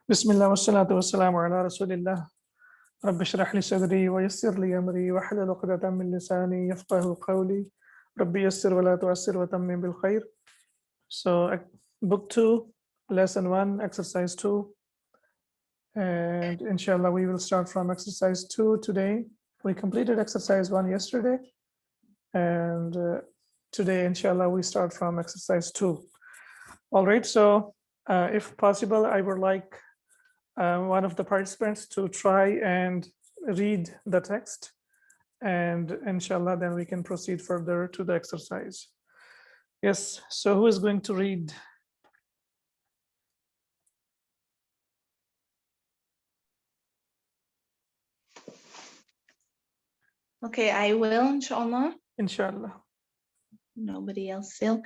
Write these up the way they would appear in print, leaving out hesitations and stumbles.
Bismillah wassalatu wassalamu ala rasulillah. Rabbi shrah li sadri wa yassir li amri wa hlul 'uqdatam min lisani yafqahu qawli. Rabbi yassir wa la tu'assir wa tammim bil khair. So book 2, lesson 1, exercise 2. And inshallah we will start from exercise 2 today. We completed exercise 1 yesterday. And today inshallah we start from exercise 2. All right, so if possible, I would like one of the participants to try and read the text, and inshallah then we can proceed further to the exercise. Yes, so who is going to read? Okay, I will, inshallah. Inshallah. Nobody else will.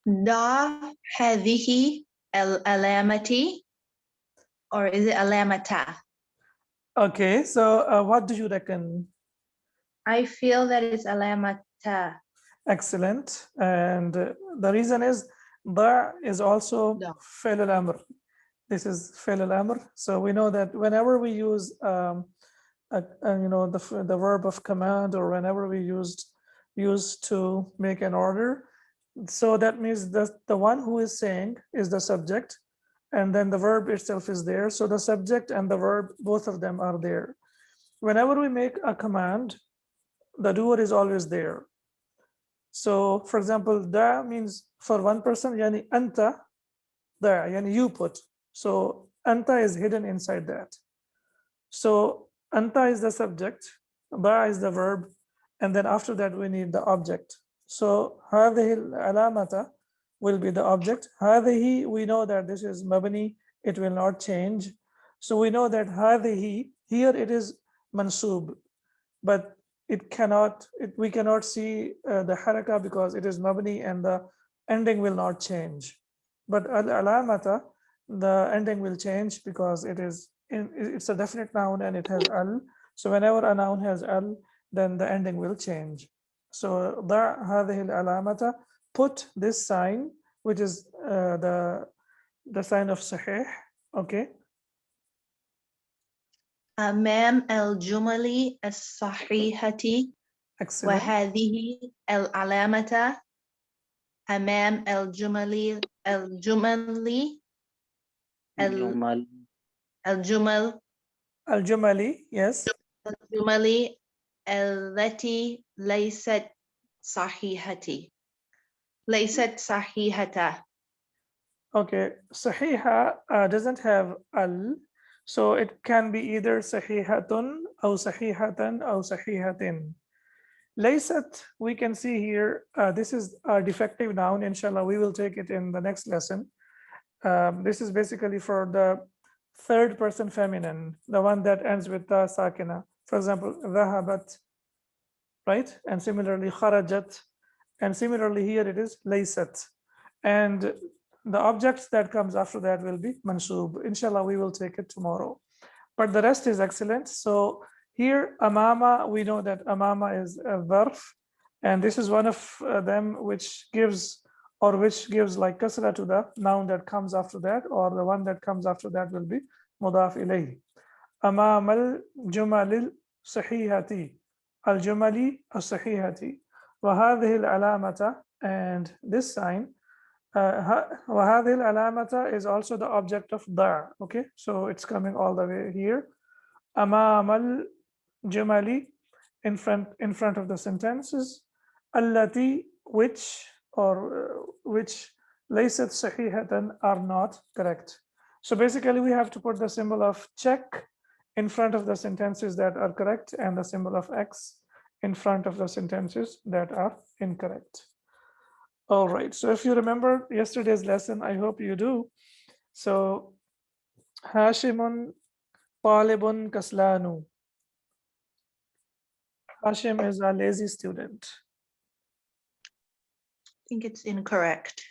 ضع هذه العلامة, or is it علامة? Okay, so what do you reckon? I feel that it's علامة. Excellent. And the reason is ضع is also ضع. فعل الأمر. This is فعل الأمر. So we know that whenever we use the verb of command, or whenever we use to make an order, so that means that the one who is saying is the subject, and then the verb itself is there. So the subject and the verb, both of them are there. Whenever we make a command, the doer is always there. So for example, da means for one person, yani anta, da, yani you put. So anta is hidden inside that. So anta is the subject, da is the verb, and then after that we need the object. So هذه العلامة will be the object. هذه, we know that this is mabni, it will not change. So we know that هذه, here it is mansub, but we cannot see the haraka because it is mabni and the ending will not change. But al-alamata, the ending will change because it's a definite noun and it has al. So whenever a noun has al, then the ending will change. So ضع هذه العلامة, put this sign, which is the sign of sahih. Okay. أمام الجمل الصحيحة. Excellent. وهذه العلامة أمام الجمل Al-Jumali, yes. الجمل التي ليست صحيحة. Okay, sahiha doesn't have al, so it can be either sahihatun or sahihatan or sahihatin. Laysat, we can see here, this is a defective noun. Inshallah, we will take it in the next lesson. This is basically for the third person feminine, the one that ends with the sakina. For example, dhahabat, right? And similarly, kharajat. And similarly here it is laysat. And the objects that comes after that will be mansub. Inshallah, we will take it tomorrow. But the rest is excellent. So here, amama, we know that amama is a verb, and this is one of them which gives like kasra to the noun that comes after that, or the one that comes after that will be mudaf ilayhi. Amam al-jumal al-sahihati, al-jumali al-sahihati, wa hadhihi al-alamata, and this sign, وهذه العلامة is also the object of ضع. Okay, so it's coming all the way here. أمام الجمل, in front of the sentences. التي, which ليست صحيحة, are not correct. So basically we have to put the symbol of check in front of the sentences that are correct, and the symbol of X in front of the sentences that are incorrect. All right, so if you remember yesterday's lesson, I hope you do. So Hashimun talibun kaslanu. Hashim is a lazy student. I think it's incorrect.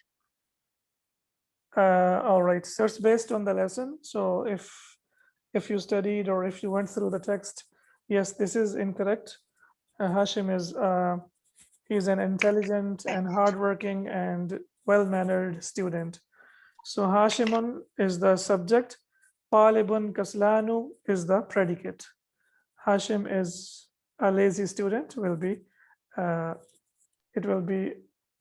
All right, so it's based on the lesson. So if you studied or if you went through the text, yes, this is incorrect. Hashim is he's an intelligent and hardworking and well-mannered student. So Hashimun is the subject, Talibun kaslanu is the predicate. Hashim is a lazy student, will be it will be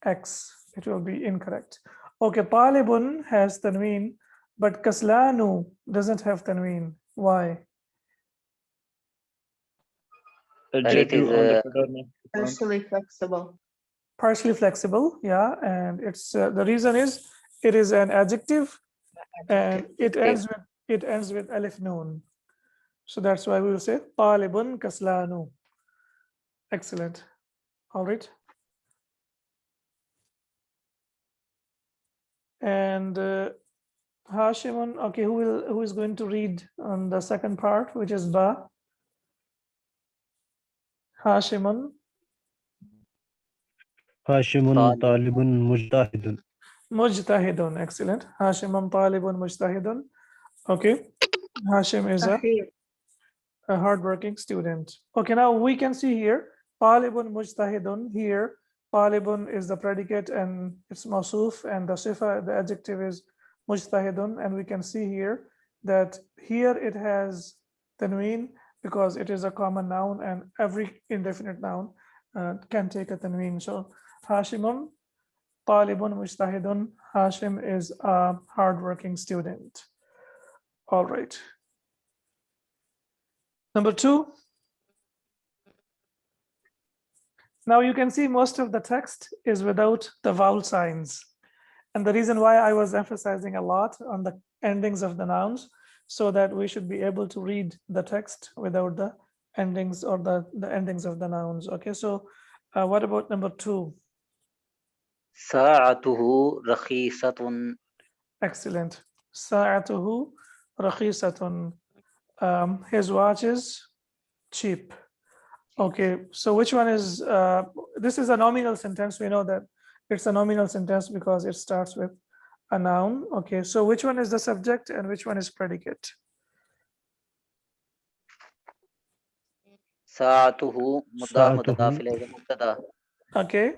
X. It will be incorrect. Okay, Talibun has tanween, but kaslanu doesn't have tanween. Why? Adjective is on the predominant pronoun. Partially flexible. Partially flexible, yeah, and it's the reason is it is an adjective, and it ends with alif noon. So that's why we will say talibun kaslanu. Excellent. All right. And Hashimun, okay, who is going to read on the second part, which is ba? Hashimun. Hashimun talibun mujtahidun. Mujtahidun, excellent. Hashimun talibun mujtahidun. Okay, Hashim is Sahih. a hardworking student. Okay, now we can see here, talibun mujtahidun. Here, talibun is the predicate and it's mawsuf, and the sifa, the adjective is mujtahidun. And we can see here that here it has tanween because it is a common noun, and every indefinite noun can take a tanween. So Hashimun talibun mujtahidun. Hashim is a hardworking student. All right. Number 2. Now you can see most of the text is without the vowel signs. And the reason why I was emphasizing a lot on the endings of the nouns, so that we should be able to read the text without the endings or the endings of the nouns. Okay, so what about number 2? Sa'atuhu rakhisatun. Excellent. Sa'atuhu rakhisatun. His watch is cheap. Okay, so which one is, this is a nominal sentence. We know that it's a nominal sentence because it starts with a noun. Okay, so which one is the subject and which one is predicate? Sa'atuhu mudaf mudaf ilayhi mubtada. Okay,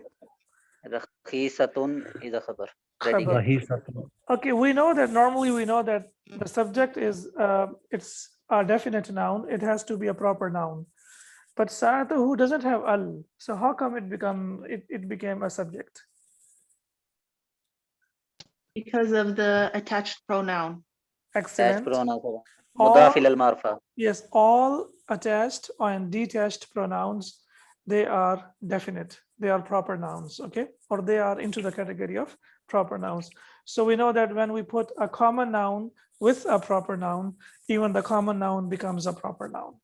Rakhisatun is a khabar. khabar. Rahisatun. Okay, we know that normally we know that the subject is, it's a definite noun. It has to be a proper noun. But Sa'atuhu doesn't have al. So how come it became a subject? Because of the attached pronoun. Excellent. Pronoun. All- Mudaf ila al-marfa. Yes, all attached and detached pronouns, they are definite. They are proper nouns, okay? Or they are into the category of proper nouns. So we know that when we put a common noun with a proper noun, even the common noun becomes a proper noun.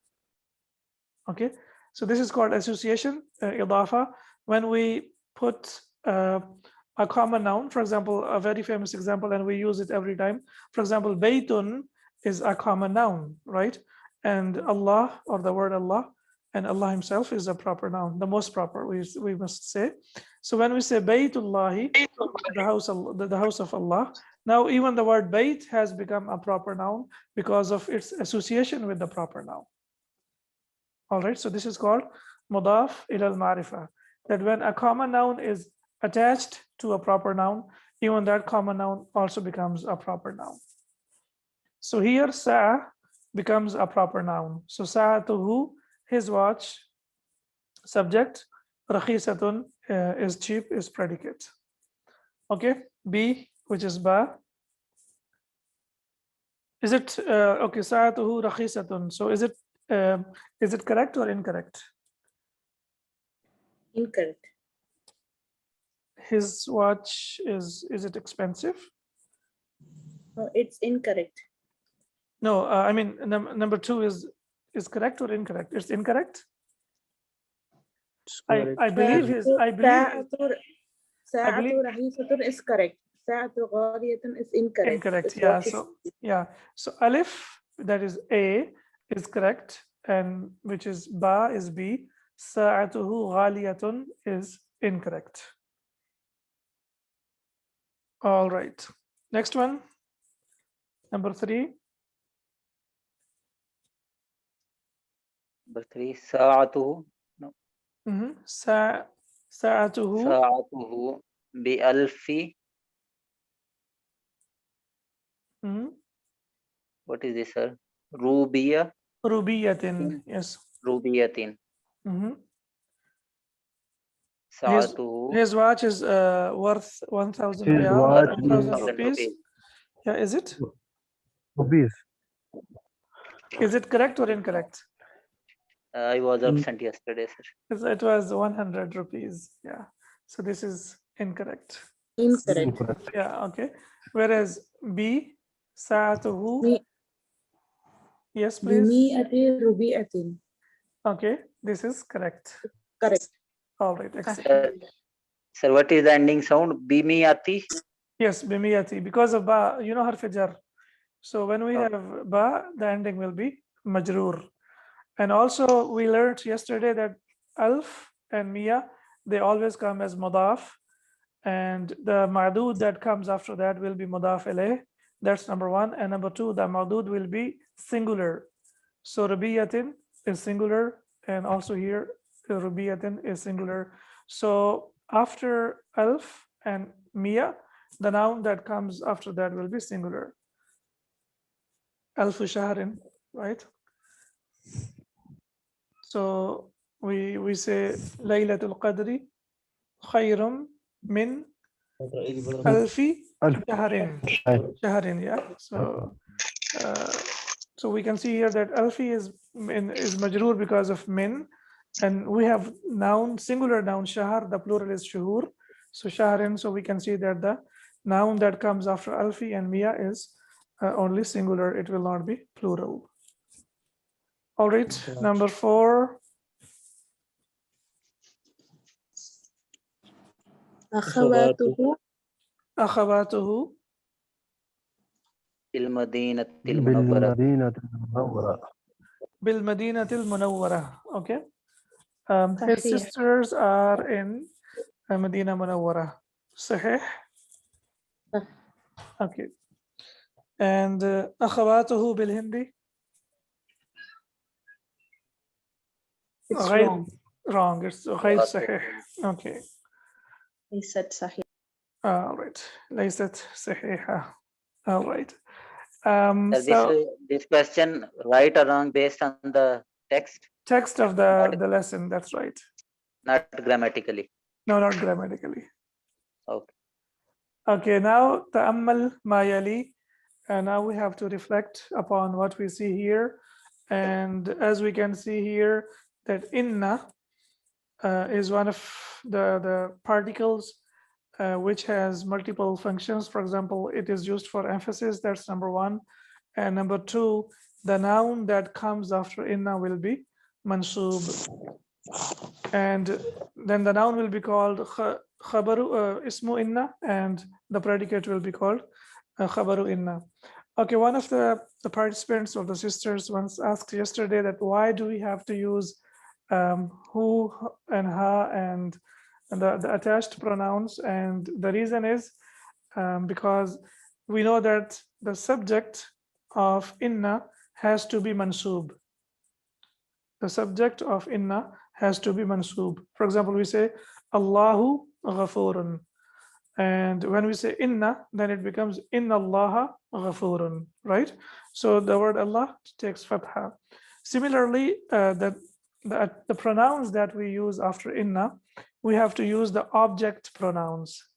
Okay, so this is called association, idafa. When we put a common noun, for example, a very famous example, and we use it every time. For example, baytun is a common noun, right? And Allah, or the word Allah, and Allah himself is a proper noun, the most proper, we must say. So when we say baytullahi, the house of Allah, now even the word bayt has become a proper noun because of its association with the proper noun. All right, so this is called mudaf ila al-ma'rifa, that when a common noun is attached to a proper noun, even that common noun also becomes a proper noun. So here sa becomes a proper noun. So sa'atuhu, his watch, subject, rakhisatun is cheap, is predicate. Okay, B, which is ba. Is it okay? Sa'atuhu rakhisatun. So is it correct or incorrect? Incorrect. His watch is it expensive? No, it's incorrect. No, I mean number 2 is correct or incorrect? It's incorrect. I believe Sa'atu rahisatun is correct. Sa'atu ghaliyatun is incorrect. Incorrect. It's Yeah. what is- So alif, that is A, is correct, and which is ba is B. Sa'atuhu ghaliyatun is incorrect. All right. Next one. Number 3. Number 3. Sa'atuhu. Sa'atuhu. Sa'atuhu bi alfi Mhm. What is this, sir? Rubiya, Rubiyatin. Yes. rubiyatin. Mhm. Sa'atuhu, His watch is worth 1,000 His riyal, watch 1,000 1,000 rupees. rupees. Yeah, is it? rupees. Is it correct or incorrect? I was Mm. absent yesterday, sir. It was 100 rupees. Yeah. So this is incorrect. Incorrect. Incorrect. Yeah. Okay. Whereas B, sa'atuhu. Mi- Yes, please. Bimi'ati rubi'atin. Okay. This is correct. Correct. All right. Excellent. Sir, what is the ending sound? Bimiyati? Yes, bimiyati. Because of ba, you know harf jar. So when we Oh. have ba, the ending will be majroor. And also we learned yesterday that alf and miya, they always come as mudaf. And the ma'dud that comes after that will be mudaf ilayh. That's number one. And number two, the ma'dud will be singular. So rubiyatin is singular. And also here, rubiyatin is singular. So after alf and miya, the noun that comes after that will be singular. Alfu shahrin, right? So we say Laylatul Qadri khayrum min alfi Alf. shahrin. Right. Shahrin, yeah. So we can see here that alfi is majroor because of min, and we have noun, singular noun shahar, the plural is shuhur. So shahrin, so we can see that the noun that comes after alfi and miya is only singular, it will not be plural. All right, number 4. Akhawatuhu Akhawatuhu Ilmadinatil munawwara. بالمدينة المنورة. bil Madinatil Munawwara. Okay. His Sahih. sisters are in Medina Munawwara. Sahih. Sah. Okay. And akhawatuhu bil Hindi. It's Right. wrong. Wrong. It's غير صحيح. Okay. He said sahih. All right. ليست صحيحة. All right. Sir, this question right or wrong based on the text, Text of the lesson. That's right. not grammatically. No, not grammatically. Okay. Okay. Now ta'ammal ma yali. And now we have to reflect upon what we see here. And as we can see here, that inna is one of the particles which has multiple functions. For example, it is used for emphasis. That's number one. And number two, the noun that comes after inna will be mansub. And then the noun will be called khabaru ismu inna, and the predicate will be called khabaru inna. Okay, one of the participants of the sisters once asked yesterday that why do we have to use who and ha and the attached pronouns, and the reason is because we know that the subject of inna has to be mansub. The subject of inna has to be mansub. For example, we say Allahu ghafurun, and when we say inna, then it becomes inna Allaha ghafurun, right? So the word Allah takes fatha. Similarly, the pronouns that we use after inna, we have to use the object pronouns.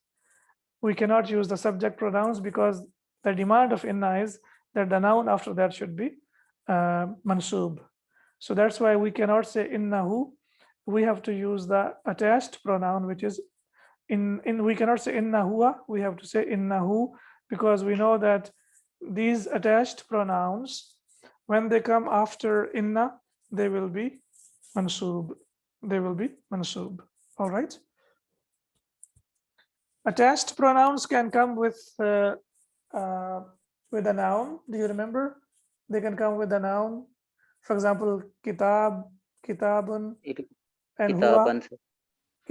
We cannot use the subject pronouns because the demand of inna is that the noun after that should be mansub. So that's why we cannot say innahu. We have to use the attached pronoun, which is we cannot say inna huwa, we have to say innahu, because we know that these attached pronouns, when they come after inna, they will be mansub. They will be mansub. All right. Attached pronouns can come with a noun. Do you remember? They can come with a noun. For example, kitab, kitabun, and huwa. Kitaban, sir.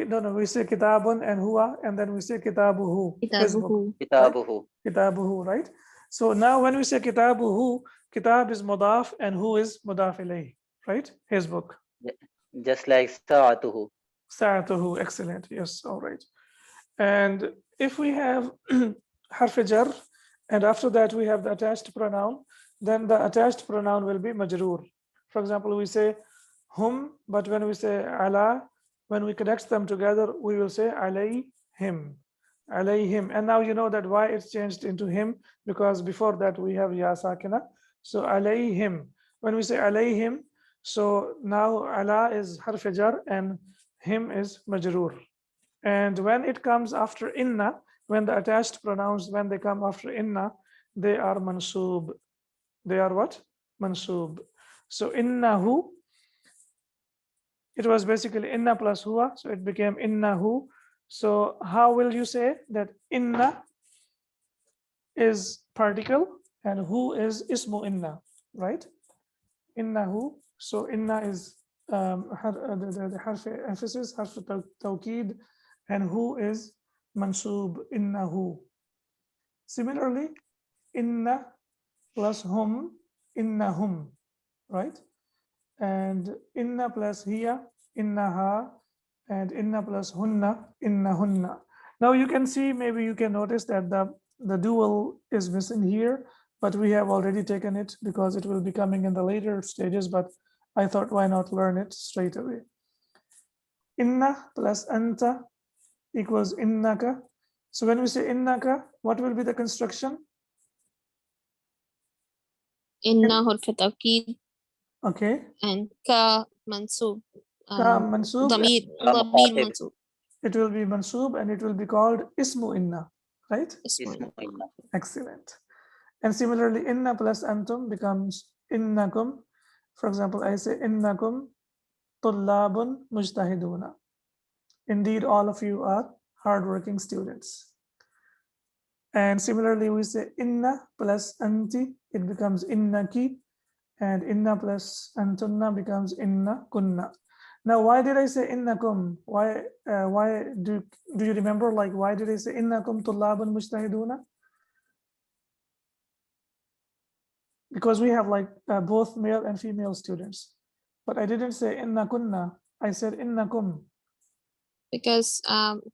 No, we say kitabun and huwa, and then we say kitabuhu. his book. Kitabuhu. Kitabuhu, right? So now when we say kitabuhu, kitab is mudaf and hu is mudaf ilayh, right? His book. Just like sa'atuhu. Sa'atuhu, excellent. Yes, all right. And if we have harf jar, and after that we have the attached pronoun, then the attached pronoun will be majroor. For example, we say hum, but when we say ala, when we connect them together, we will say alayhim, alayhim. And now you know that why it's changed into him, because before that we have ya sakina. So alayhim. When we say alayhim, so now ala is harf jar and him is majroor. And when it comes after inna, when the attached pronouns, when they come after inna, they are mansoob. They are what? Mansoob. So innahu, it was basically inna plus huwa, so it became innahu. So how will you say that inna is particle and hu is ismu inna, right? Innahu. So inna is the harf emphasis, harf tawkid, and hu is mansoob, innahu. Similarly, inna plus hum, innahum, right? And inna plus hiya, innaha, and inna plus hunna, innahunna. Now you can see, maybe you can notice that the dual is missing here, but we have already taken it because it will be coming in the later stages, but I thought why not learn it straight away. Inna plus anta equals innaka. So when we say innaka, what will be the construction? Inna harf tawkid Okay, and ka mansub. ka mansoob, Damir Mukhatib. mansub. it will be mansoob and it will be called ismu inna, right? Ismu. Excellent. And similarly, inna plus antum becomes innakum. For example, I say innakum tullabun mujtahiduna. Indeed, all of you are hardworking students. And similarly, we say inna plus anti, it becomes innaki, and inna plus antunna becomes inna kunna. Now, why did I say innakum? Why do you remember, like, why did I say innakum tullabun mujtahiduna? Because we have like both male and female students, but I didn't say inna kunna, I said innakum. Because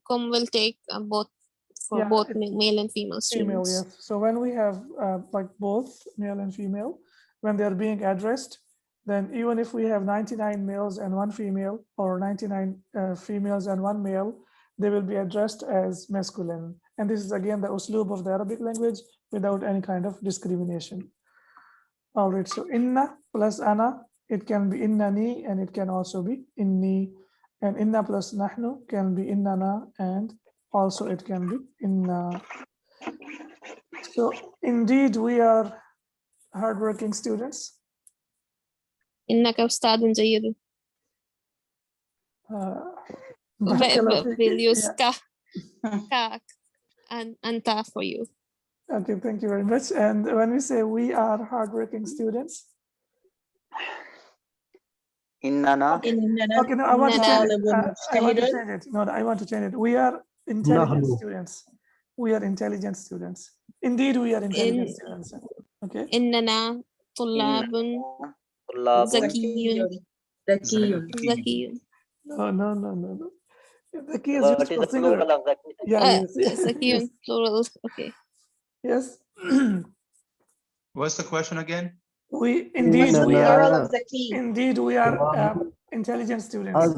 kum will take both for Yeah, both it- male and female Female, students. yes. So when we have like both male and female, when they're being addressed, then even if we have 99 males and 1 female, or 99 females and 1 male, they will be addressed as masculine. And this is again the usloob of the Arabic language without any kind of discrimination. All right, so inna plus ana, it can be innani and it can also be inni. And inna plus nahnu can be innana and also it can be inna. So indeed, we are hardworking students. إنك أستاذ جيد. Barakallahu feek. We'll use Yeah. ka and anta for you. Okay, thank you very much. And when we say we are hardworking students, Innana. okay, no, I want to change it. Talibun I want to mujtahidun. change it. No, I want to change it. We are intelligent Nahnu. students. We are intelligent students. Indeed, we are intelligent In- students. Okay. إننا طلاب Tullabun. ذكيون Zakiyun. ذكيون. No. The key is What used is for the singular. plural of that? Yeah, yes. ذكيون plural. Okay. Yes. What's the question again? We indeed No, we no. are Plural of Zaki. indeed we are intelligent students. Az.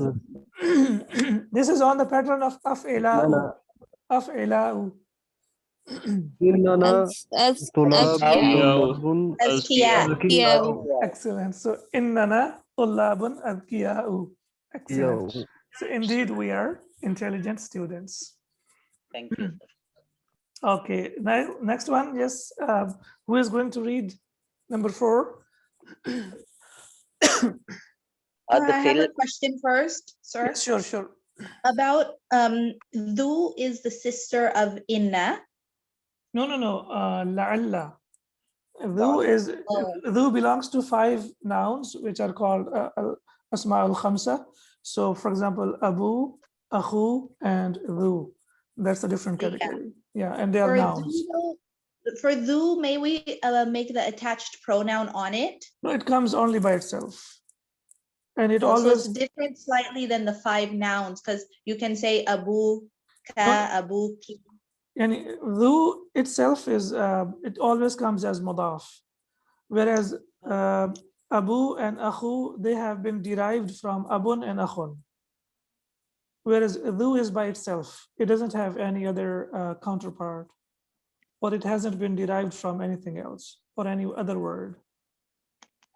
This is on the pattern of af'ila'u. Nana. Af'ila'u. إننا As طلاب أذكياء. طلاب Azkiya. أذكياء. Excellent. So innana tullabun adkiya'u. Excellent. Yo. So indeed we are intelligent students. Thank you, sir. Okay. Now next one. Yes. Who is going to read number 4? I have a Adkhil. question first, sir. Yes, sure. About Dhu is the sister of Inna. No. La'alla. Dhu belongs to 5 nouns which are called Asma'ul Khamsa. So for example, Abu, Akhu, and Dhu. That's a different Yeah. category. Yeah, and they are For nouns. Dhu, may we make the attached pronoun on it? No, it comes only by itself. And it So it's always, different slightly than the 5 nouns, because you can say Abu, Ka, Abu, Ki. and Dhu itself is, it always comes as mudaf. Whereas Abu and Akhu, they have been derived from Abun and Akhun. Whereas Dhu is by itself. It doesn't have any other counterpart, or it hasn't been derived from anything else or any other word.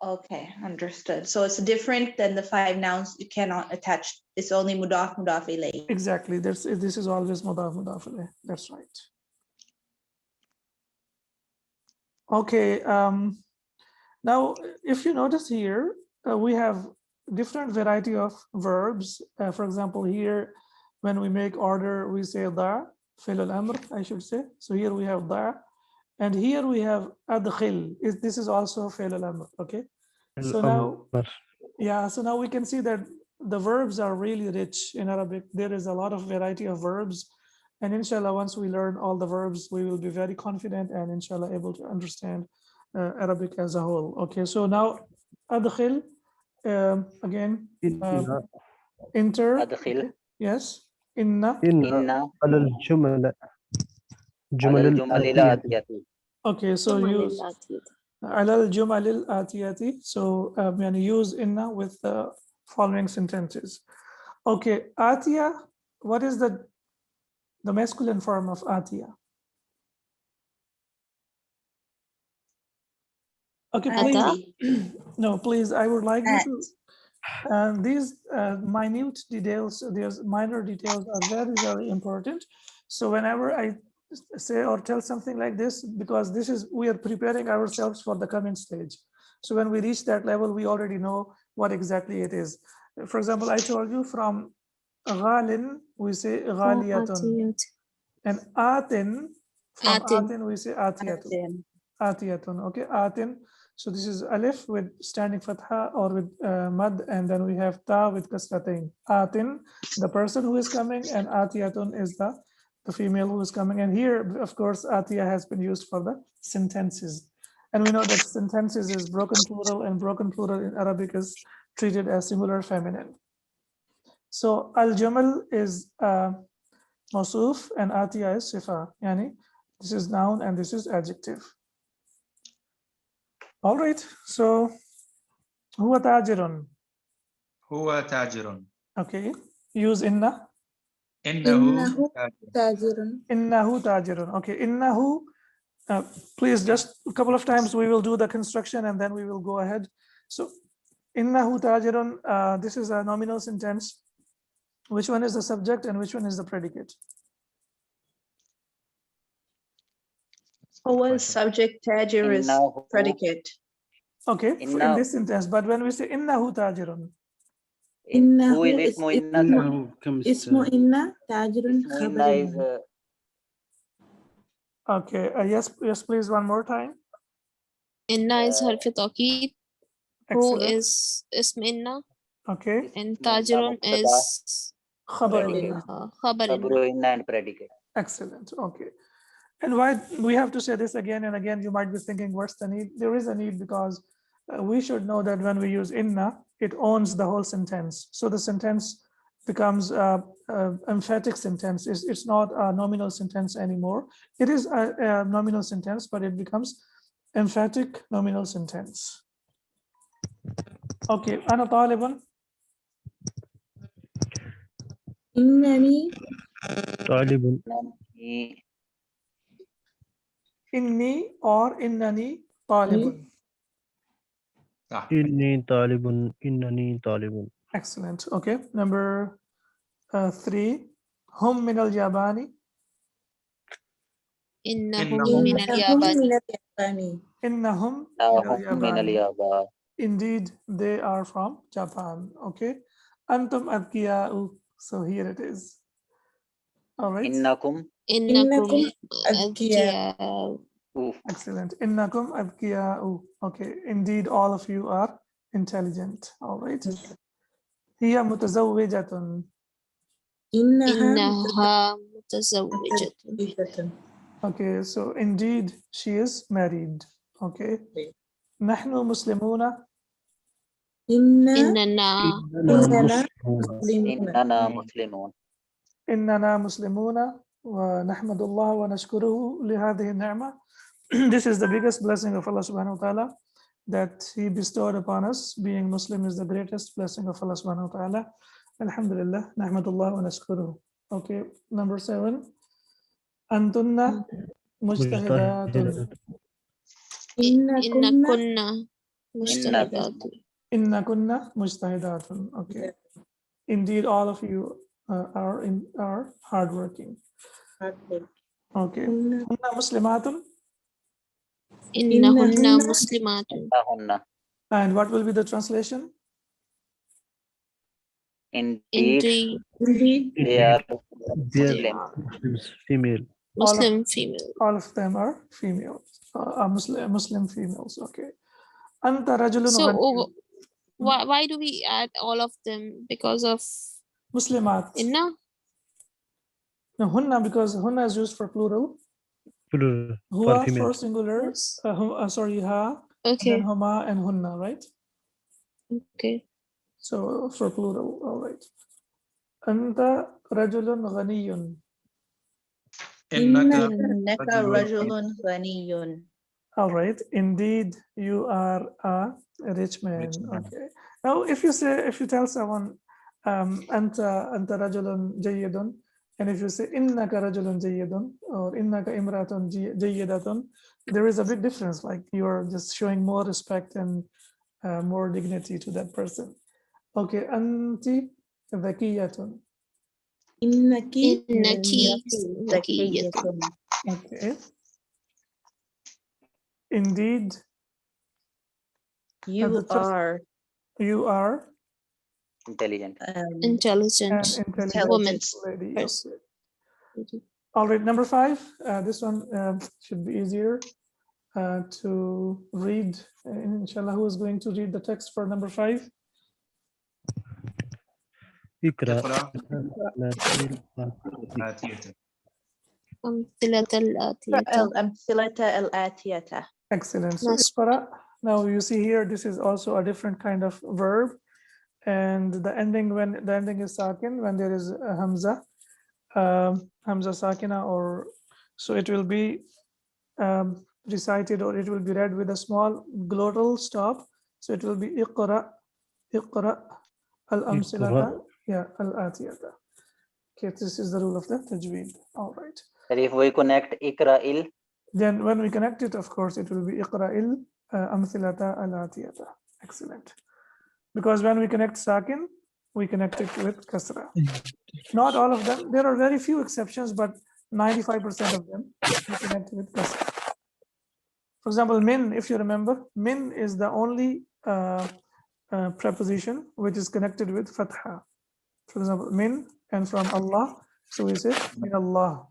Okay, understood. So it's different than the 5 nouns you cannot attach. It's only mudaf, mudaf ilayh. Exactly. This is always mudaf ilayh. That's right. Okay. Now, if you notice here, we have different variety of verbs. For example, here, when we make order, we say da, fi'l al-amr, I should say. So here we have da, and here we have adkhil. This is also fi'l al-amr, okay? So now, yeah, so now we can see that the verbs are really rich in Arabic. There is a lot of variety of verbs. And inshallah, once we learn all the verbs, we will be very confident and inshallah able to understand Arabic as a whole. Okay, so now adkhil, again, enter. أدخل Okay. Yes, inna. إن على الجمل على الجمل الآتية. Okay, so use alal jumalil atiyati. So use inna with the following sentences. Okay, atiya. What is the masculine form of atiya? Okay, please. No, please. I would like you to. These minute details, these minor details are very, very important. So whenever I say or tell something like this, because we are preparing ourselves for the coming stage. So when we reach that level, we already know what exactly it is. For example, I told you from ghalin, we say ghaliyatun. And atin, from atin, we say atiyatun. Atiyatun, okay, atin. So this is alif with standing fatha or with mad, and then we have ta with kasratain. Atin, the person who is coming, and atiyatun is the female who is coming. And here, of course, atiya has been used for the sentences. And we know that sentences is broken plural, and broken plural in Arabic is treated as singular feminine. So al-jamal is mawsuf and atiya is sifa. Yani, this is noun and this is adjective. All right, so huwa tajirun. هو تاجر. Okay, use inna. إنه تاجر. Innahu tajirun. Okay, innahu. Please, just a couple of times we will do the construction and then we will go ahead. So innahu tajirun, this is a nominal sentence. Which one is the subject and which one is the predicate? Huwa subject, tajir is إنه predicate. Okay, in Inna- this sentence, but when we say innahu tajirun, who is اسمه إن اسمه إن تاجر اسمه إن is خبر. okay, yes, please, one more time. Inna is harf tawqid. Who Excellent. is ism inna, Okay, and Inna tajirun mubtada. is khabar. khabar خبر inna. إن and predicate. Excellent. Okay. And why we have to say this again and again, you might be thinking, what's the need? There is a need because we should know that when we use inna, it owns the whole sentence. So the sentence becomes emphatic sentence. It's not a nominal sentence anymore. It is a nominal sentence, but it becomes emphatic nominal sentence. Okay, ana talibun. إنني طالب Inni or innani talibun. صح. إني طالب إنني طالب. Excellent. Okay, number 3. Hum min al Yabani. Innahum min al-yabani. Innahum هم من اليابان. Indeed, they are from Japan. Okay. Antum adkiya'u. So here it is. All right. إنكم Innakum أذكياء. adkiya'u. Excellent. Innakum adkiya'u. Okay. Indeed, all of you are intelligent. All right. Hiya mutazawwijatun. Innaha mutazawwijatun. Okay. So indeed, she is married. Okay. Nahnu muslimuna. Innana إننا مسلمون. إننا مسلمون ونحمد الله ونشكره لهذه النعمة. This is the biggest blessing of Allah subhanahu wa ta'ala. that He bestowed upon us. Being Muslim is the greatest blessing of Allah subhanahu wa ta'ala. Alhamdulillah, nahmadullah wa nashkuruhu. Okay, number 7. Antunna mujtahidatun. إن Inna كنا kunna mujtahidatun. Inna kunna mujtahidatun. Okay. Indeed, all of you are hardworking. Okay. كنا Hunna muslimatun. Innahunna muslimatun. Innahunna. And what will be the translation? Indeed, Indeed, indeed they are They Muslim. are Muslims, female. Muslim female. All of them are females. Are Muslim females. Okay. Anta rajulun So ghaniyun. why do we add all of them? Because of Muslimat. inna? No, hunna, because hunna is used for plural. Plural for Huwa female. for singular. Yes. Sorry, ha. Okay. Then huma and hunna, right? Okay. So for plural, all right. Anta rajulun ghaniyun. إنك Innaka رجل rajulun ghaniyun. All right. Indeed, you are a rich man. Rich man. Okay. Now, if you tell someone, anta rajulun jayyidun, and if you say innaka rajulun jayyidun or innaka imratun jayyidatun, there is a big difference. Like you're just showing more respect and more dignity to that person. Okay. Anti dhakiyatun. إنك Innaki zakiyatun. Zakiyatun. Okay. Indeed, You the first- are you are Intelligent. an Intelligent intelligent woman. lady. person. Okay. All right, number 5. This one should be easier to read. Inshallah, who is going to read the text for number 5? اقرأ اقرأ الآتي. آتية. أمثلة الآتية. al-amthilata al-atiyata. Excellent. So, Nice. iqra. Now you see here, this is also a different kind of verb, and the ending is sakin when there is a hamza, hamza sakina, or so it will be recited or it will be read with a small glottal stop. So it will be iqra al-amthilata, al-atiyata. Okay, this is the rule of the tajweed. All right. That if we connect Ikra'il, Then when we connect it, of course, it will be iqra'il amthilata al-atiyata. Excellent. Because when we connect sakin, we connect it with kasra. Not all of them. There are very few exceptions, but 95% of them we connect with kasra. For example, min, if you remember, min is the only preposition which is connected with fatha. For example, min and from Allah, so we say min Allah.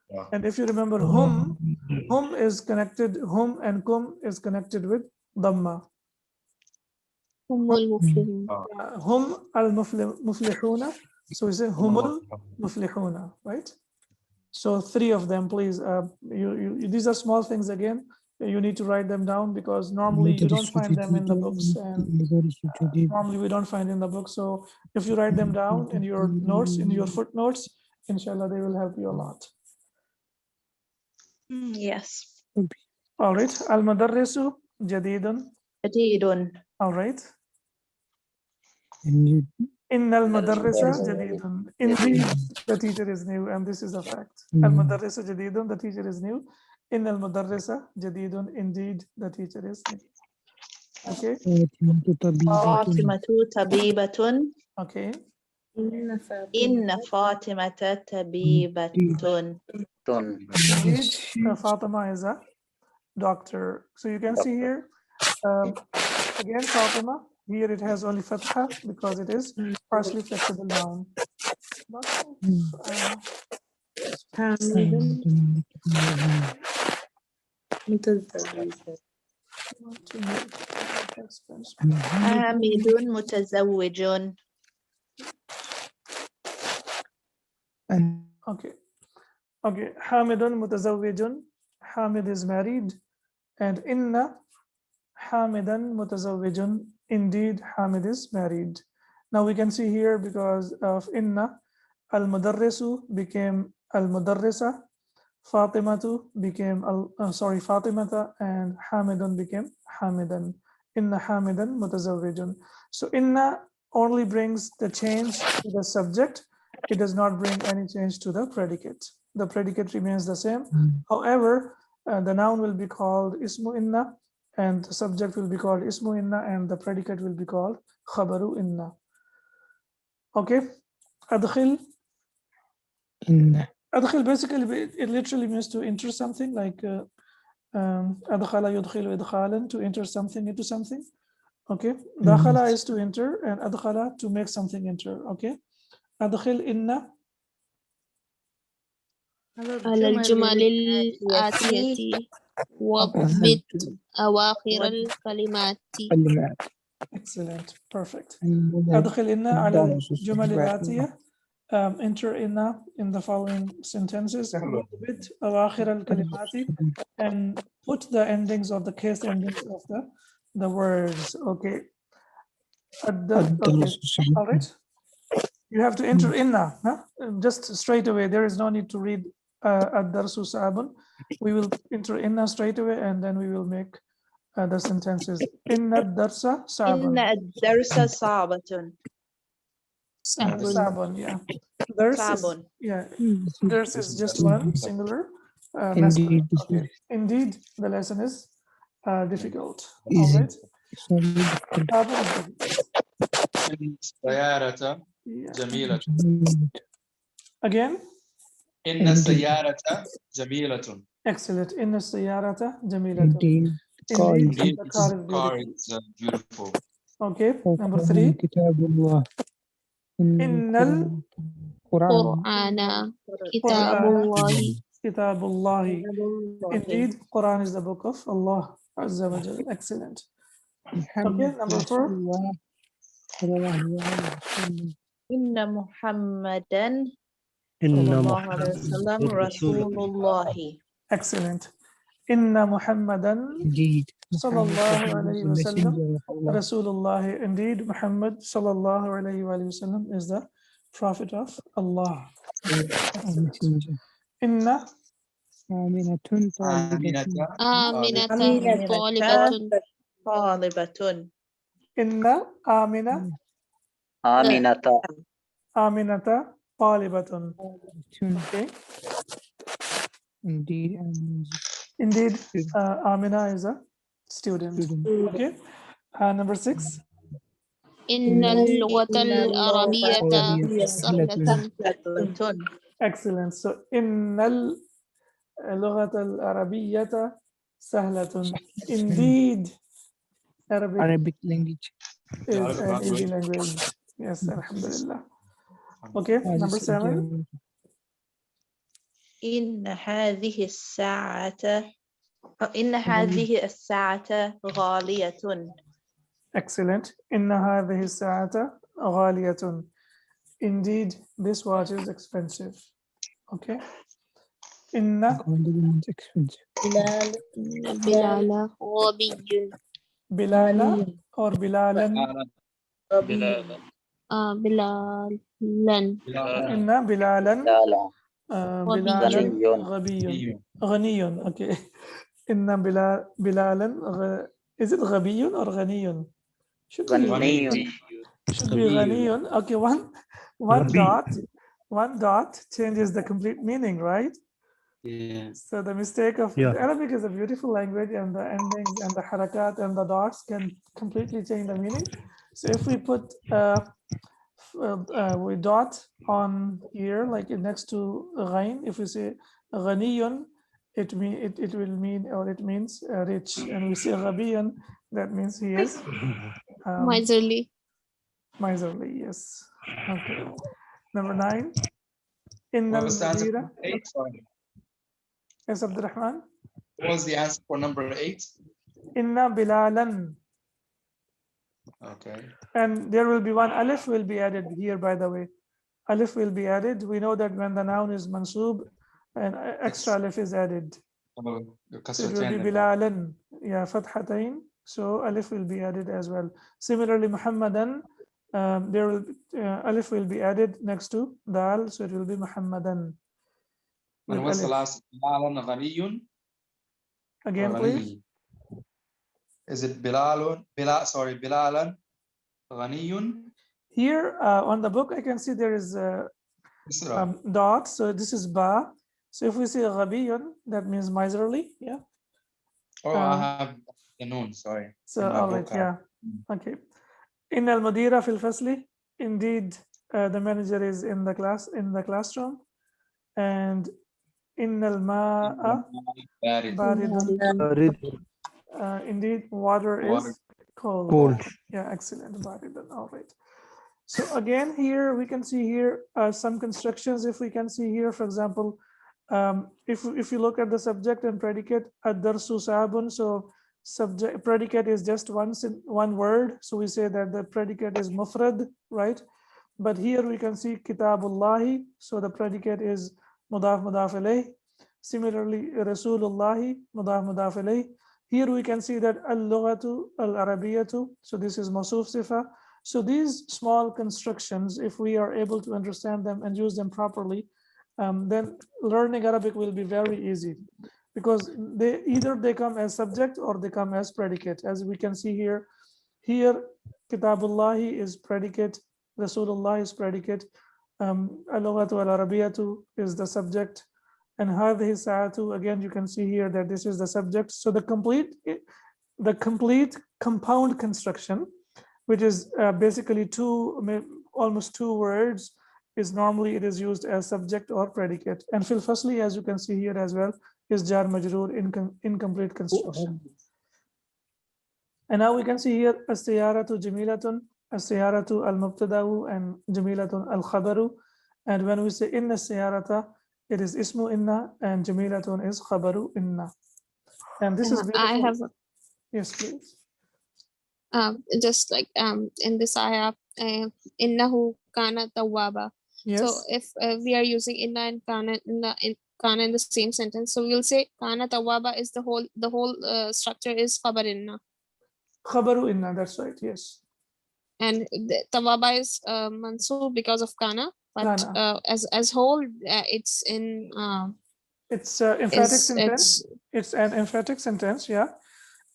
Wow. And if you remember, hum is connected, hum and kum is connected with dhamma. Humul muflihun. Hum al muflihuna, so we say humul muflihuna, right? So 3 of them, please. These are small things again. You need to write them down because normally you don't find them in the books, and normally we don't find in the book. So if you write them down in your notes, in your footnotes, inshallah, they will help you a lot. Yes. All right. Al-madarrisu jadidun. Jadidun. All right. Innal madarrisa jadidun. Indeed, the teacher is new, and this is a fact. Al-madarrisa jadidun, the teacher is new. Innal madarrisa jadidun. Indeed, the teacher is new. Okay. Fatimatu tabibatun. Okay. Inna Fatimata tabibatun. Tun. Indeed, Fatima is a doctor. So you can see here, again, Fatima, here it has only fatha because it is partially flexible noun. But, to make text transparent. Hamidun mutazawwijun. Okay. Okay. Hamidun mutazawwijun. Hamid is married. And inna Hamidan mutazawwijun. Indeed, Hamid is married. Now we can see here because of inna, al-mudarrisu became al-mudarrisa. Fatimatu became Fatimata, and Hamidun became Hamidan. Inna hamidan mutazawwijun. So inna only brings the change to the subject. It does not bring any change to the predicate. The predicate remains the same. However, the noun will be called ismu inna, and the subject will be called ismu inna, and the predicate will be called khabaru inna. Okay, adkhil. Adkhil basically it literally means to enter something, like adkhala yudkhilu idkhalan, to enter something into something. Okay, dakhala is to enter, and adkhala to make something enter. Okay, adkhil inna على الجمل الآتية وضبط أواخر الكلمات. Excellent, perfect. أدخل إن على الجمل الآتية. Enter in the following sentences. وضبط أواخر الكلمات, and put the endings of the case endings of the words. Okay. Okay. All right. You have to enter inna, huh? Just straight away. There is no need to read ad-darsu sabun. We will enter inna straight away, and then we will make the sentences. Inna ad-darsa sabun. Inna ad-darsa sabatun. Sabun, yeah. Dars is, Sabun. yeah. Dars is just one singular. Masculine. Okay. Indeed, the lesson is difficult. All right. Sabun is difficult. إن السيارة Yeah. جميلة. Again. إن السيارة جميلة. Excellent. Inna sayyarata jamilatun. Indeed, Indeed, the this car car is is beautiful. okay. Number 3. Innal قرآن كتاب الله. Kitabullahi. Indeed, Quran is the book of Allah Azza wa Jal. Excellent. Okay, number 4. Inna Muhammadan Inna sallallahu alaihi wasallam Rasulullahi. Excellent. Inna Muhammadan sallallahu alayhi wa sallam Rasulullah. Indeed, Muhammad sallallahu alayhi wa sallam is the Prophet of Allah. Excellent. Inna آمنة آمنة Aminata طالبة. talibatun. Inna Amina Aminata. Aminata Talibatun. Okay. Indeed, Amina is a student. Okay. Number 6. إن اللغة العربية سهلة. Sahlatun. Excellent. So, Innal Lughat al-Arabiyyata Sahlatun. Indeed, Arabic language. is an easy language. Yes, Alhamdulillah. Okay, number 7. Inna hadhihi as-sa'ata Inna hadhihi as-sa'ata ghaliyatun. Excellent. Inna hadhihi as-sa'ata ghaliyatun. Indeed, this watch is expensive. Okay. Inna بلال غبي. Bilala or Bilalan. بلالا. Inna Bilalan. Lala. Bilalan Ghaniyun. Ghabiyun. Ghaniyun. Okay. Inna Bilalan. Is it Ghabiyun or Ghaniyun? Should be Ghaniyun. Ghaniyun. Okay, one dot changes the complete meaning, right? Yes. So the mistake of Yeah. Arabic is a beautiful language, and the endings and the harakat and the dots can completely change the meaning. So if we put we dot on here, like next to ghain, if we say ghaniyun, it will mean, or it means rich, and we say ghabiyun, that means he is miserly. miserly. Yes. Okay. Number 9. Inna What was the answer al-Mughira. for 8? Sorry. Yes, Abdurrahman. What was the answer for number 8? Inna Bilalan. Okay. And there will be one alif will be added here, by the way. Alif will be added. We know that when the noun is mansoob, an extra alif is added. Oh, So it will be Bilalan. Yeah, Fathatain. So alif will be added as well. Similarly, Muhammadan, there will alif will be added next to dal, so it will be Muhammadan. And with what's the alif. last? Ghaniyun. Again, please. Is it Bilalun? Bilalan, Ghaniyun, Here on the book, I can see there is a Isra. dot. So this is ba. So if we say ghabiyun, that means miserly. Yeah. Oh, I have the noon, sorry. So In my all book, right. Yeah. Okay. In al mudira fil fasli. Indeed, the manager is in the classroom, and in al ma'a baridun. Read Indeed, water Water. is cold. cold. Yeah, excellent. Baridun. All right. So again, here we can see here some constructions. If we can see here, for example, if you look at the subject and predicate, ad-darsu sabun. So subject predicate is just one word. So we say that the predicate is mufrad, right? But here we can see kitabullahi. So the predicate is mudaf mudaf ilayh. Similarly, rasulullahi mudaf mudaf ilayh. Here we can see that al-lughatu al-arabiyatu. So this is mawsuf sifa. So these small constructions, if we are able to understand them and use them properly, then learning Arabic will be very easy, because either they come as subject or they come as predicate. As we can see here, Kitabullahi is predicate, Rasulullah is predicate, Al-Lughatu al-Arabiyatu is the subject, and Hadhihi Sa'atu, again you can see here that this is the subject. So the complete compound construction, which is basically almost two words, is normally it is used as subject or predicate. And fil fasli, as you can see here as well, is jar majroor, incomplete construction. And now we can see here as-siyaratu jamilatun, as-siyaratu al-mubtada'u, and jamilatun al-khabaru. And when we say inna siyarata, it is ismu inna, and jamilatun is khabaru inna. And this is I have yes, please. just like in this ayah, innahu kana tawwaba. Yes. So if we are using inna and kana in the same sentence, so we'll say kana tawwaba is the whole structure is khabar inna, Khabaru inna, that's right, yes. and the tawwaba is mansub because of kana, but Kana. as whole it's in It's emphatic sentence. It's an emphatic sentence, yeah.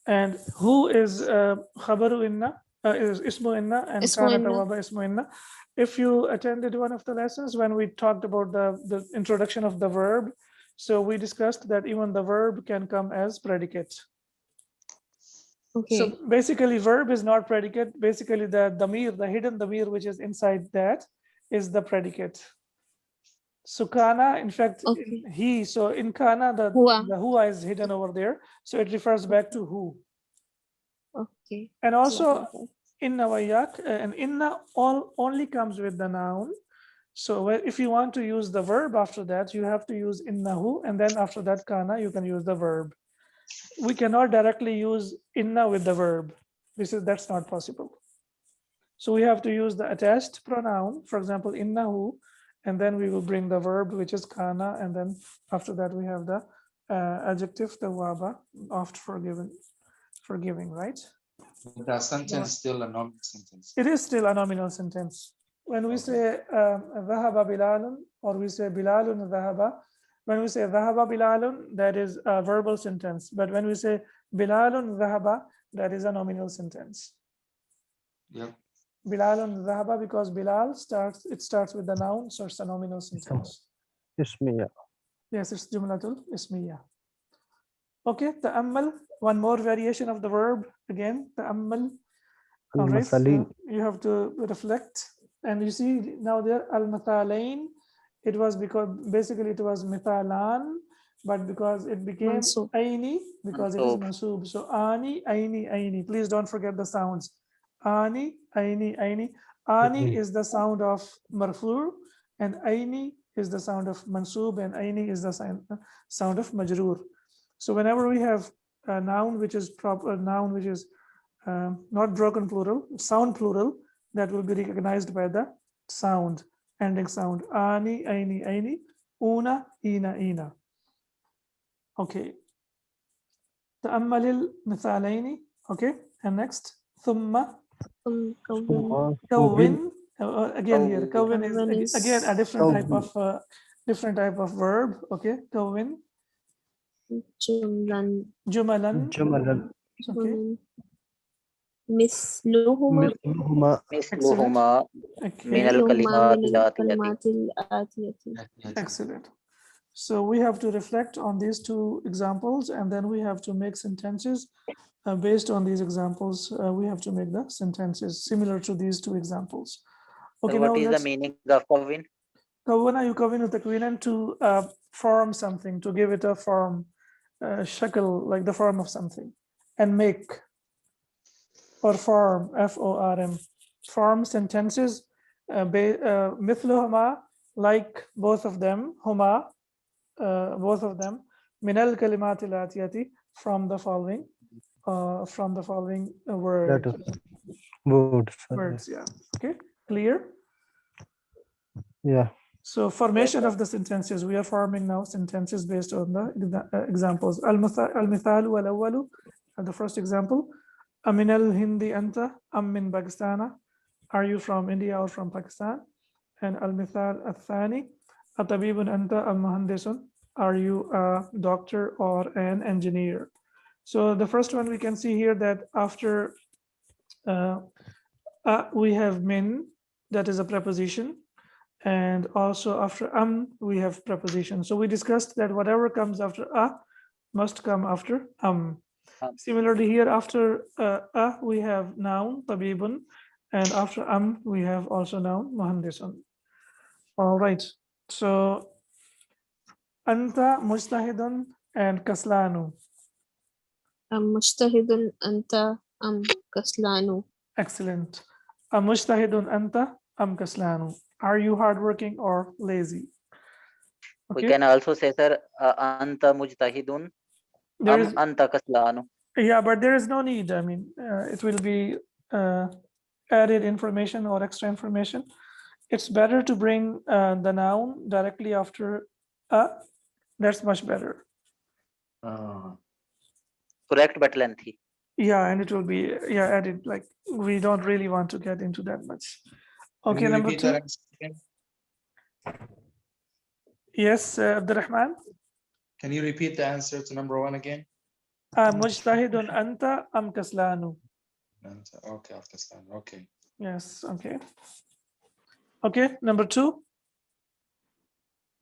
And who is khabaru inna, is ismu inna, and Ismu kana inna. tawaba ismu inna. If you attended one of the lessons when we talked about the introduction of the verb, so we discussed that even the verb can come as predicate. okay. So basically verb is not predicate. Basically the damir, the hidden damir which is inside that is the predicate. So kana, in fact, Okay. he, so in kana, the huwa is hidden over there. So it refers back to who. Okay. And also inna wa yak, and inna only comes with the noun. So if you want to use the verb after that, you have to use innahu, and then after that kana, you can use the verb. We cannot directly use inna with the verb. That's not possible. So we have to use the attached pronoun, for example, innahu, and then we will bring the verb, which is kana, and then after that we have the adjective, the waba, oft forgiving, right? The sentence still a nominal sentence. It is still a nominal sentence. When we say dhahaba bilalun, or we say bilalun dhahaba, when we say dhahaba bilalun, that is a verbal sentence. But when we say bilalun dhahaba, that is a nominal sentence. Yep. Bilalun dhahaba, because Bilal starts with the noun, so it's a nominal sentence. Ismiya. Yes, it's jumlatul ismiya. Okay, ta'ammal, one more variation of the verb again, ta'ammal. All right, so Al-masalin. you have to reflect, and you see now there al-mathalain, it was because basically it was mithalan, but because it became Mansub. aini, because it is Mansub. mansub. So ani, aini, aini. Please don't forget the sounds. Ani, aini, aini. Ani is the sound of marfu, and aini is the sound of mansub, and aini is the sound of majroor. So whenever we have a noun which is proper, noun which is not broken plural, sound plural, that will be recognized by the sound, ending sound. Ani, aini, aini, una, ina, ina. Okay. Ta'ammalil mithalaini. Okay. And next, thumma, kawwin. Again here, kawwin is again a different type of verb. Okay. Kawwin. Jumlan. Jumalan. Jumalan. Okay. مثلهما مثلهما مثلهما Okay. من مثلهما الكلمات من الآتية. الكلمات الآتية. Excellent. So we have to reflect on these two examples, and then we have to make sentences based on these examples. We have to make the sentences similar to these two examples. So Okay, now what is the let's meaning of Kawin? Kawana yukawinu takwinan, to form something, to give it a form, shakal, like the form of something, and make, or form, F-O-R-M, form sentences, mithluhuma, like both of them, huma, both of them, minal kalimatil atiyati, from the following word, letters, words. words, yeah. Okay, clear? Yeah. So formation of the sentences, we are forming now sentences based on the examples. Al-mithalu wal-awwalu, the first example. Amin al-Hindi anta, am min Pakistana. Are you from India or from Pakistan? And al-mithal al-thani, atabibun anta am muhandisun. Are you a doctor or an engineer? So the first one, we can see here that after we have min, that is a preposition. And also after we have preposition. So we discussed that whatever comes after must come after Similarly here, after we have noun tabibun, and after we have also noun muhandisun. All right, so anta mujtahidun and kaslanu. مجتهد أنت أم كسلان. Excellent. Mujtahidun anta am kaslanu. Are you hardworking or lazy? We Okay. can also say, sir, anta mujtahidun, There is, anta kaslanu. yeah, but there is no need. I mean, it will be added information or extra information. It's better to bring the noun directly after that's much better. Correct, but lengthy. Yeah, and it will be added, like we don't really want to get into that much. Can Okay, you number repeat 2. that again? Yes, Abdurrahman. Can you repeat the answer to number 1 again? Mujtahidun anta am kaslanu. Okay, after stand. Okay. Yes, okay. Okay, number 2.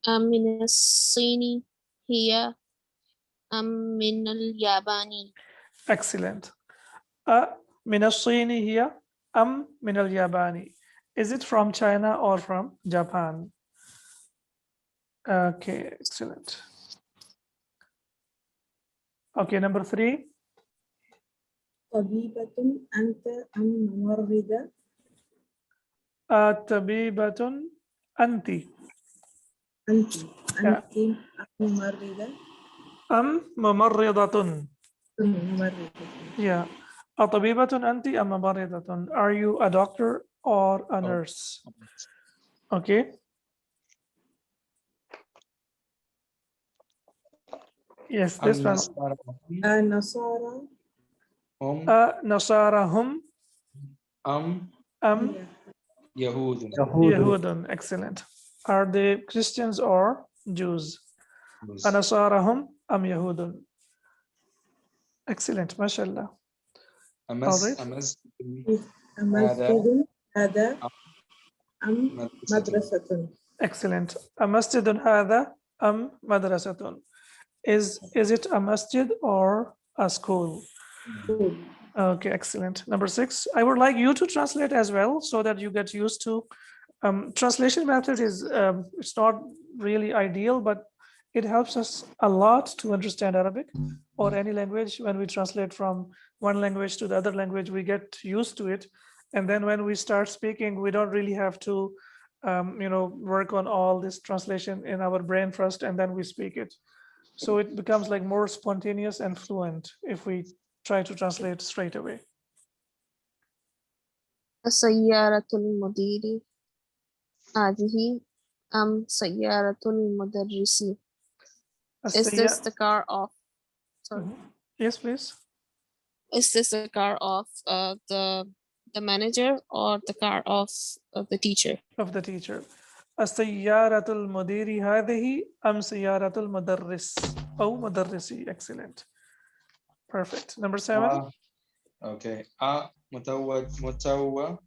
من الصين هي أم من اليابان. Excellent. من الصين هي أم من الياباني. Is it from China or from Japan? Okay, excellent. Okay, number 3. طبيبة أنت أم ممرضة؟ طبيبة أنت. أنت Yeah. أنت ممرضة؟ أم ممرضة. ممرضة. Yeah. طبيبة أنت أم ممرضة. Are you a doctor or a nurse? Okay. Yes, this one. النصارى نصارى هم أم Yahud. يهود. Excellent. Are they Christians or Jews? نصارى هم أم يهود. Excellent. MashaAllah. مسجد هذا أم مدرسة؟ Excellent. مسجد هذا أم مدرسة. Is it a masjid or a school? Okay, excellent. Number 6. I would like you to translate as well so that you get used to translation method. Is it's not really ideal, but it helps us a lot to understand Arabic or any language. When we translate from one language to the other language, we get used to it. And then when we start speaking, we don't really have to work on all this translation in our brain first, and then we speak it. So it becomes like more spontaneous and fluent if we try to translate straight away. سيارة المدير هذه أم سيارة المدرس. Is this the car of? Sorry. Yes, please. Is this the car of the manager or the car of the teacher? Of the teacher. السيارة المدير هذه أم سيارة المدرس أو مدرسي. Excellent. Perfect. Number 7. Okay. متزوجة.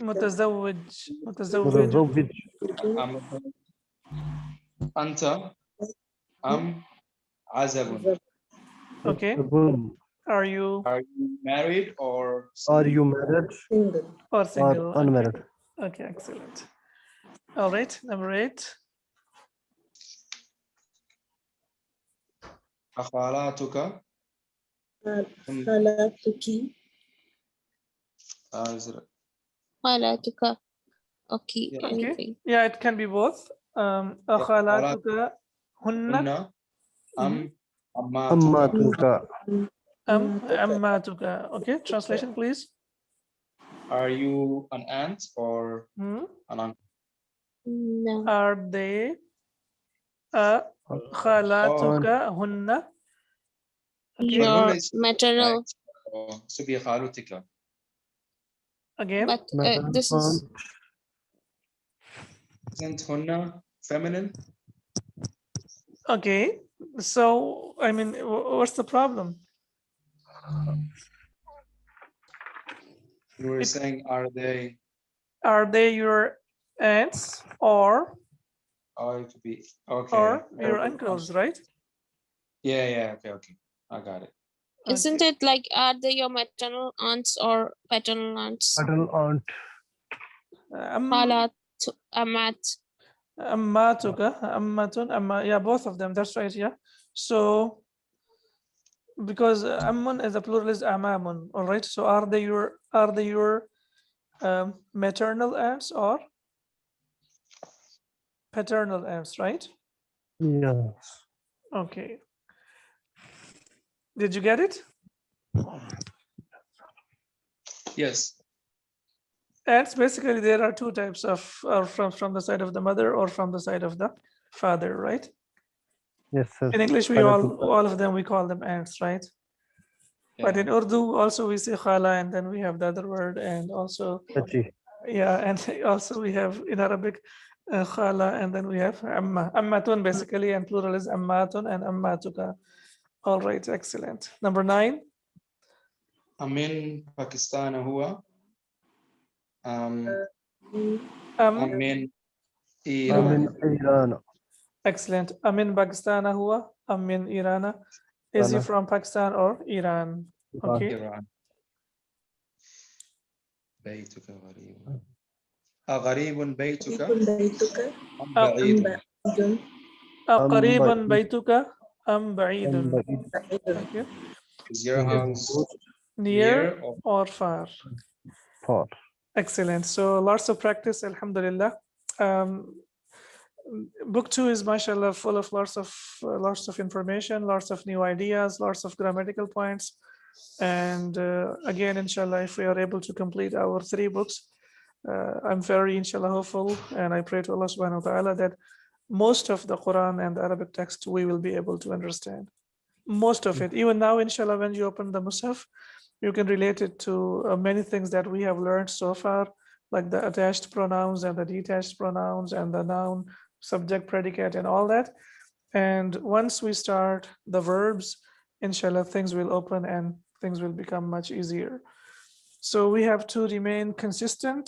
متزوج. متزوج. أنت عزب. Okay. Are you married or Are you married Single. or single? or unmarried? Okay, excellent. All right. Number 8. أخواتك خالاتك. خالاتك. Okay, Yeah. anything. Yeah, it can be both. أخالاتك هن أماتك. أماتك. Okay, translation please. Are you an aunt or Hmm? an uncle? No. Are they خالاتك هن? Your maternal, سبي خالتك. Again. but this is Isn't هن feminine? Okay. So, I mean, what's the problem? You were saying, are they your aunts or to be okay? or your uncles, right? Yeah. Okay. I got it. isn't it like, are they your maternal aunts or paternal aunts? Paternal aunt. Khalat, amat. Ammatuka, ammatun, yeah, both of them. That's right. Yeah. So, because ammun is a plural is amamun. All right. So, are they your maternal aunts or paternal aunts? Right. Yes. Okay. Did you get it? Yes. Aunts, basically, there are two types of from the side of the mother or from the side of the father, right? Yes, sir. In English, we all of them we call them aunts, right? But in Urdu, also we say khala, and then we have the other word, and also Chachi. yeah, and also we have in Arabic khala, and then we have amma, ammatun basically, and plural is ammatun and ammatuka. All right, excellent. Number 9. من باكستان هو من من إيران. Excellent. Amin Pakistan huwa, Amin Iran. Is he Iran. from Pakistan or Iran? Okay. إيران. بيتك غريب. غريب بيتك بيتك أم بعيد؟ بعيد. قريب بيتك أم بعيد? بعيد. Okay. Is your house Near or or far? Far. Excellent. So lots of practice, alhamdulillah. Book 2 is mashallah full of lots of information, lots of new ideas, lots of grammatical points. And again, inshallah, if we are able to complete our 3 books, I'm very inshallah hopeful, and I pray to Allah subhanahu wa ta'ala that most of the Quran and the Arabic text we will be able to understand. Most of it. Even now, inshallah, when you open the Mus'haf, you can relate it to many things that we have learned so far, like the attached pronouns and the detached pronouns and the noun, subject, predicate, and all that. And once we start the verbs, inshallah, things will open and things will become much easier. So we have to remain consistent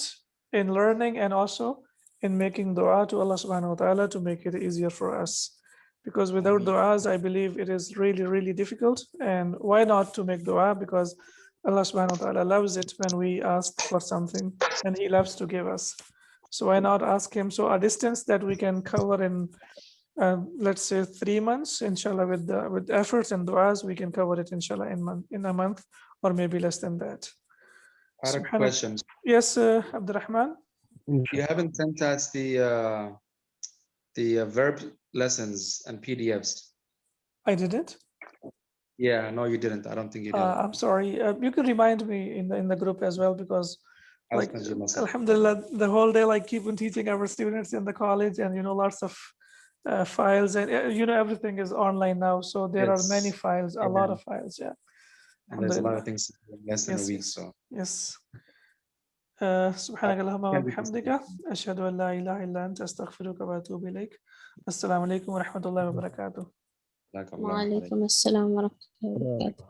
in learning and also in making dua to Allah subhanahu wa ta'ala to make it easier for us. Because without du'as, I believe it is really, really difficult. And why not to make dua? Because Allah subhanahu wa ta'ala loves it when we ask for something and He loves to give us. So why not ask Him? So a distance that we can cover in, let's say 3 months, inshallah, with efforts and du'as, we can cover it, inshallah, in a month or maybe less than that. I have a question. Yes, Abdurrahman. You haven't sent us the verb lessons and PDFs. I didn't. Yeah, no, you didn't. I don't think you did. I'm sorry. You can remind me in the group as well, because I'll like send you a message. alhamdulillah, the whole day like keep on teaching our students in the college, and lots of files, and everything is online now, so there are many Yes. files, a lot of files. Yeah. And there's a lot Alhamdulillah. of things in less than a week. So Yes. سبحانك اللهم وبحمدك أشهد أن لا إله إلا أنت أستغفرك وأتوب إليك. السلام عليكم ورحمة الله وبركاته. جزاك الله وعليكم السلام ورحمة الله وبركاته.